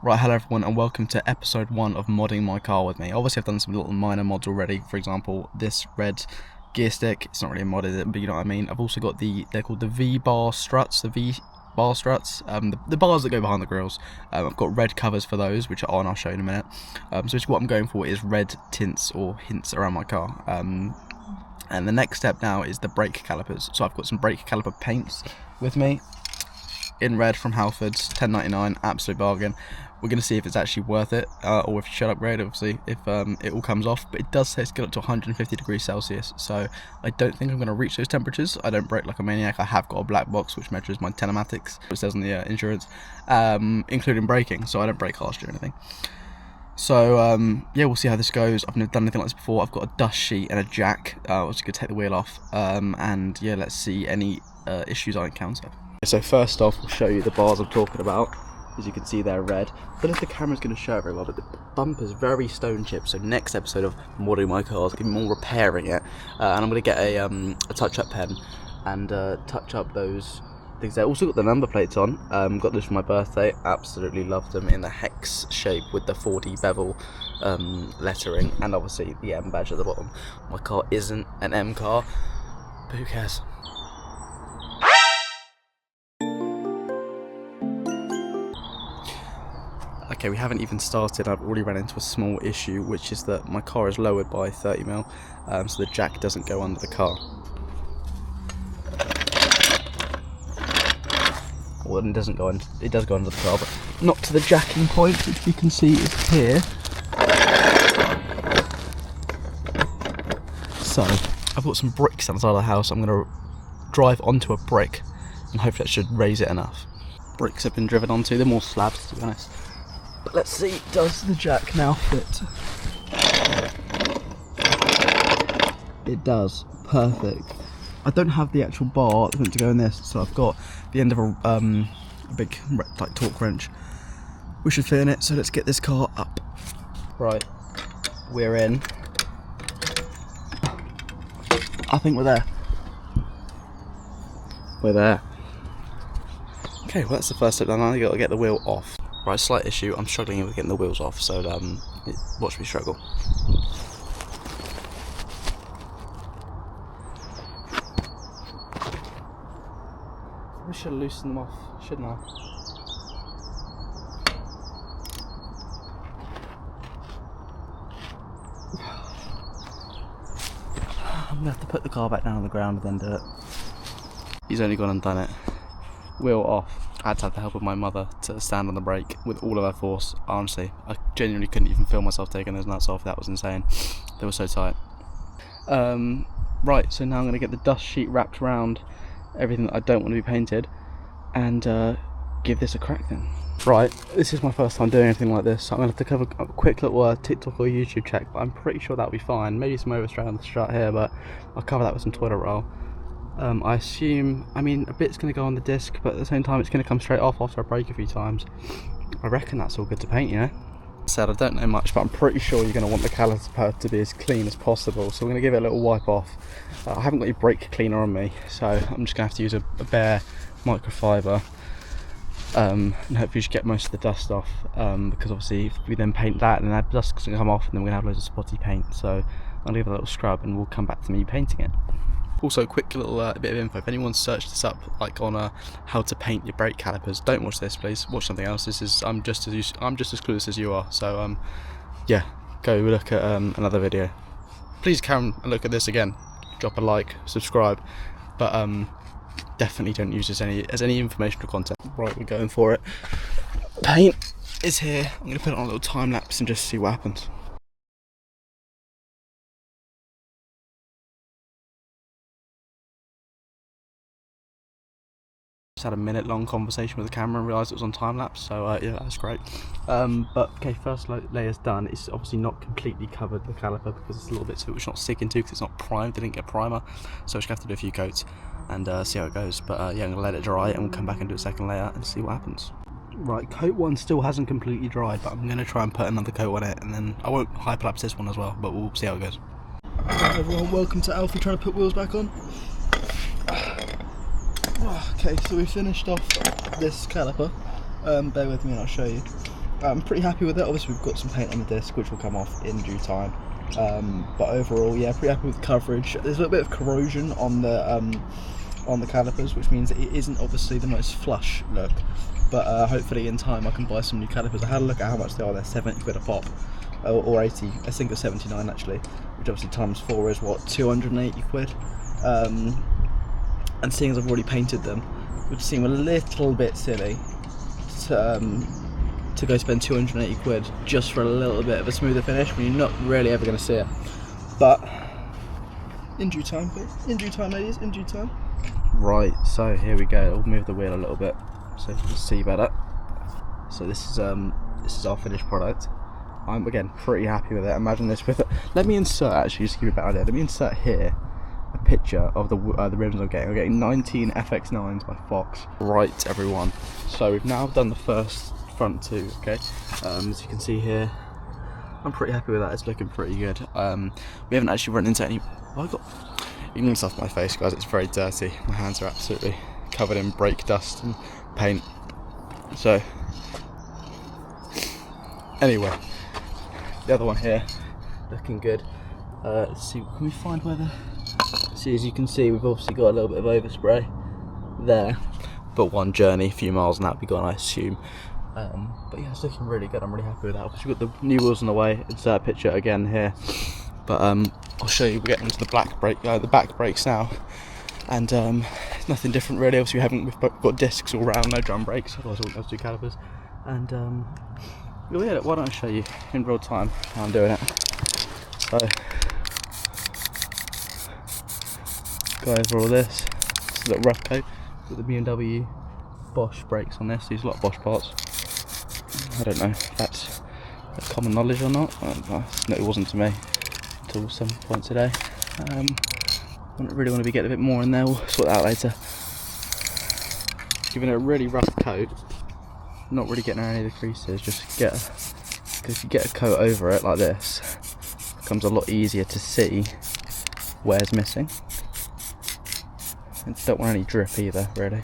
Right, hello everyone and welcome to episode 1 of modding my car with me. Obviously I've done some little minor mods already, for example this red gear stick, it's not really a mod is it, but you know what I mean. I've also got they're called the V-bar struts, the bars that go behind the grills. I've got red covers for those, which are on, I'll show you in a minute. So what I'm going for is red tints or hints around my car. And the next step now is the brake calipers. So I've got some brake caliper paints with me in red from Halfords, $10.99, absolute bargain. We're going to see if it's actually worth it, or if you should upgrade, obviously, if it all comes off. But it does say it's good up to 150 degrees Celsius, so I don't think I'm going to reach those temperatures. I don't brake like a maniac. I have got a black box which measures my telematics, it says on the insurance, including braking, so I don't brake harsh or anything. So yeah, we'll see how this goes. I've never done anything like this before. I've got a dust sheet and a jack. I was going to take the wheel off, and yeah, let's see any issues I encounter. So first off, we'll show you the bars I'm talking about. As you can see, they're red. I don't know if the camera's going to show it very well, but the bumper's very stone chipped. So next episode of modding my cars, going to be more repairing it, and I'm going to get a touch-up pen and touch up those things. They also got the number plates on. Got this for my birthday. Absolutely loved them in the hex shape with the 4D bevel lettering, and obviously the M badge at the bottom. My car isn't an M car, but who cares? Okay, we haven't even started. I've already ran into a small issue, which is that my car is lowered by 30mm, so the jack doesn't go under the car. Well, it doesn't go under. It does go under the car, but not to the jacking point, which you can see is here. So I've got some bricks outside of the house. I'm going to drive onto a brick, and hopefully that should raise it enough. Bricks have been driven onto. They're more slabs, to be honest. But let's see, does the jack now fit? It does, perfect. I don't have the actual bar that's meant to go in this, so I've got the end of a big like torque wrench. We should fit in it, so let's get this car up. Right, we're in. I think we're there. We're there. Okay, well that's the first step. Then I got to get the wheel off. Right, slight issue, I'm struggling with getting the wheels off, so watch me struggle. I should have loosened them off, shouldn't I? I'm going to have to put the car back down on the ground and then do it. He's only gone and done it. Wheel off. I had to have the help of my mother to stand on the brake with all of her force. Honestly, I genuinely couldn't even feel myself taking those nuts off. That was insane. They were so tight. Right, so now I'm going to get the dust sheet wrapped around everything that I don't want to be painted and give this a crack then. Right, this is my first time doing anything like this, so I'm going to have to cover a quick little TikTok or YouTube check, but I'm pretty sure that'll be fine. Maybe some overspray on the strut here, but I'll cover that with some toilet roll. I assume, I mean, a bit's going to go on the disc, but at the same time it's going to come straight off after I brake a few times. I reckon that's all good to paint, you know? Said I don't know much, but I'm pretty sure you're going to want the caliper to be as clean as possible, so we're going to give it a little wipe off. I haven't got any brake cleaner on me, so I'm just going to have to use a bare microfiber, and hopefully just get most of the dust off, because obviously if we then paint that and that dust doesn't come off, and then we're going to have loads of spotty paint, so I'll leave a little scrub and we'll come back to me painting it. Also, quick little bit of info. If anyone's searched this up, like on how to paint your brake calipers, don't watch this, please. Watch something else. I'm just as clueless as you are. So yeah, go look at another video. Please come and look at this again. Drop a like, subscribe, but definitely don't use this as any informational content. Right, we're going for it. Paint is here. I'm gonna put it on a little time lapse and just see what happens. Just had a minute-long conversation with the camera and realised it was on time-lapse, so yeah, that's great. But okay, first layer's done. It's obviously not completely covered the caliper because it's a little bit too, it's not sticking to because it's not primed, didn't get primer, so I just have to do a few coats and see how it goes. But yeah, I'm going to let it dry and we'll come back and do a second layer and see what happens. Right, coat 1 still hasn't completely dried, but I'm going to try and put another coat on it, and then I won't hyperlapse this one as well, but we'll see how it goes. Right, everyone, welcome to Alfie trying to put wheels back on. Okay, so we finished off this caliper. Bear with me and I'll show you. I'm pretty happy with it. Obviously we've got some paint on the disc which will come off in due time, but overall, yeah, pretty happy with the coverage. There's a little bit of corrosion on the calipers, which means it isn't obviously the most flush look, but hopefully in time I can buy some new calipers. I had a look at how much they are. They're 70 quid a pop, or 80, I think it's 79 actually, which obviously times 4 is what, 280 quid, and seeing as I've already painted them, it would seem a little bit silly to go spend 280 quid just for a little bit of a smoother finish when you're not really ever going to see it. But in due time, ladies, in due time. Right, so here we go. I'll move the wheel a little bit so you can see better. So this is our finished product. I'm again pretty happy with it. Imagine this with it. Let me insert, actually, just to give you a better idea, let me insert here a picture of the rims I'm getting. I'm getting 19 FX9s by Fox. Right, everyone. So we've now done the first front two, okay? As you can see here, I'm pretty happy with that. It's looking pretty good. We haven't actually run into any. Ignore stuff on my face, guys. It's very dirty. My hands are absolutely covered in brake dust and paint. So, anyway, the other one here, looking good. Let's see. Can we find where the? See, as you can see, we've obviously got a little bit of overspray there, but one journey, a few miles, and that'll be gone, I assume. But yeah, it's looking really good. I'm really happy with that. Obviously, we've got the new wheels on the way. Insert a picture again here, but I'll show you. We're getting into the the back brakes now, and it's nothing different really. Obviously, we've got discs all round, no drum brakes. Otherwise, we'll have to do calipers. And well, yeah, why don't I show you in real time how I'm doing it? So, go over all this. It's a little rough coat. Got the BMW Bosch brakes on this. These a lot of Bosch parts. I don't know if that's common knowledge or not. No, it wasn't to me until some point today. I really want to be getting a bit more in there. We'll sort that out later. Giving it a really rough coat. Not really getting any of the creases. Just because if you get a coat over it like this, it becomes a lot easier to see where's missing. And don't want any drip either, really.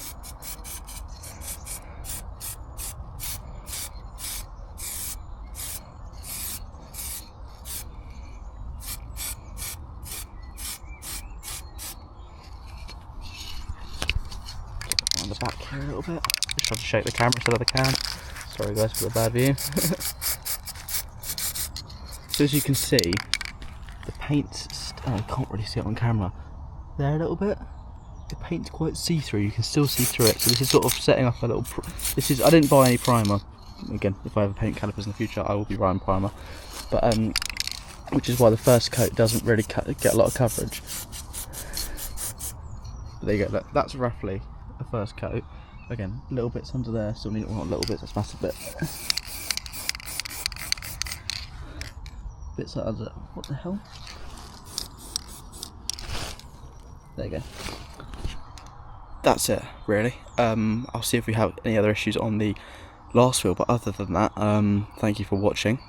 On the back here a little bit. Just trying to shake the camera instead of the can. Sorry guys for the bad view. So as you can see, the paint's I can't really see it on camera. There a little bit. The paint's quite see-through. You can still see through it. So this is sort of setting up a little. I didn't buy any primer. Again, if I ever paint calipers in the future, I will be buying primer. But which is why the first coat doesn't really get a lot of coverage. But there you go. Look, that's roughly the first coat. Again, little bits under there. Still need, well, not little bits. That's a massive bit. Bits under. What the hell? There you go. That's it, really. I'll see if we have any other issues on the last wheel, but other than that, thank you for watching.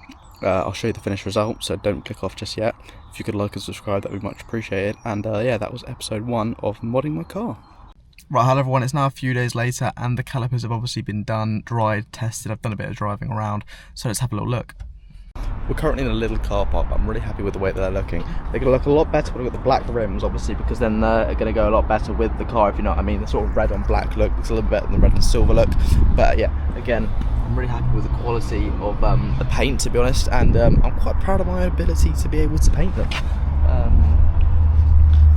I'll show you the finished result, so don't click off just yet. If you could like and subscribe, that would be much appreciated. And yeah, that was episode 1 of modding my car. Right, hello everyone, it's now a few days later and the calipers have obviously been done, dried, tested. I've done a bit of driving around, so let's have a little look. We're currently in a little car park, but I'm really happy with the way that they're looking. They're going to look a lot better when we've got the black rims, obviously, because then they're going to go a lot better with the car, if you know what I mean. The sort of red on black look looks a little better than the red and silver look. But yeah, again, I'm really happy with the quality of the paint, to be honest, and I'm quite proud of my ability to be able to paint them.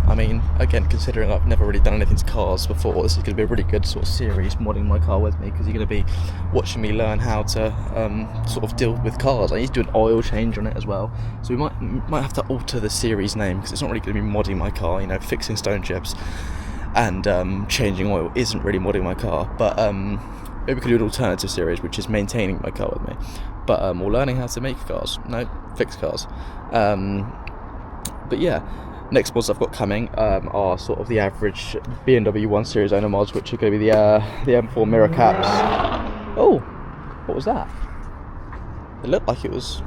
I mean, again, considering I've never really done anything to cars before, this is going to be a really good sort of series, modding my car with me, because you're going to be watching me learn how to sort of deal with cars. I need to do an oil change on it as well, so we might have to alter the series name, because it's not really going to be modding my car. You know, fixing stone chips and changing oil isn't really modding my car, but maybe we could do an alternative series, which is maintaining my car with me, but or learning how to make cars, fix cars. But yeah. Next mods I've got coming are sort of the average BMW 1 Series owner mods, which are going to be the M4 mirror caps. Oh, what was that? It looked like it was...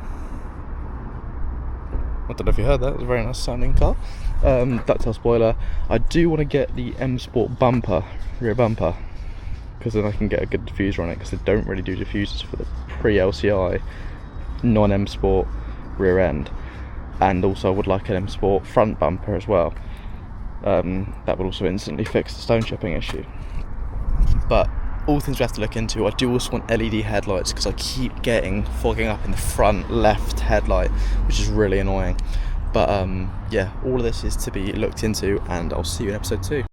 I don't know if you heard that. It was a very nice sounding car. Ductile spoiler. I do want to get the M Sport bumper, rear bumper, because then I can get a good diffuser on it, because they don't really do diffusers for the pre-LCI, non-M Sport rear end, and also I would like an M Sport front bumper as well. That would also instantly fix the stone chipping issue. But all things we have to look into. I do also want LED headlights because I keep getting fogging up in the front left headlight, which is really annoying. But yeah, all of this is to be looked into, and I'll see you in episode 2.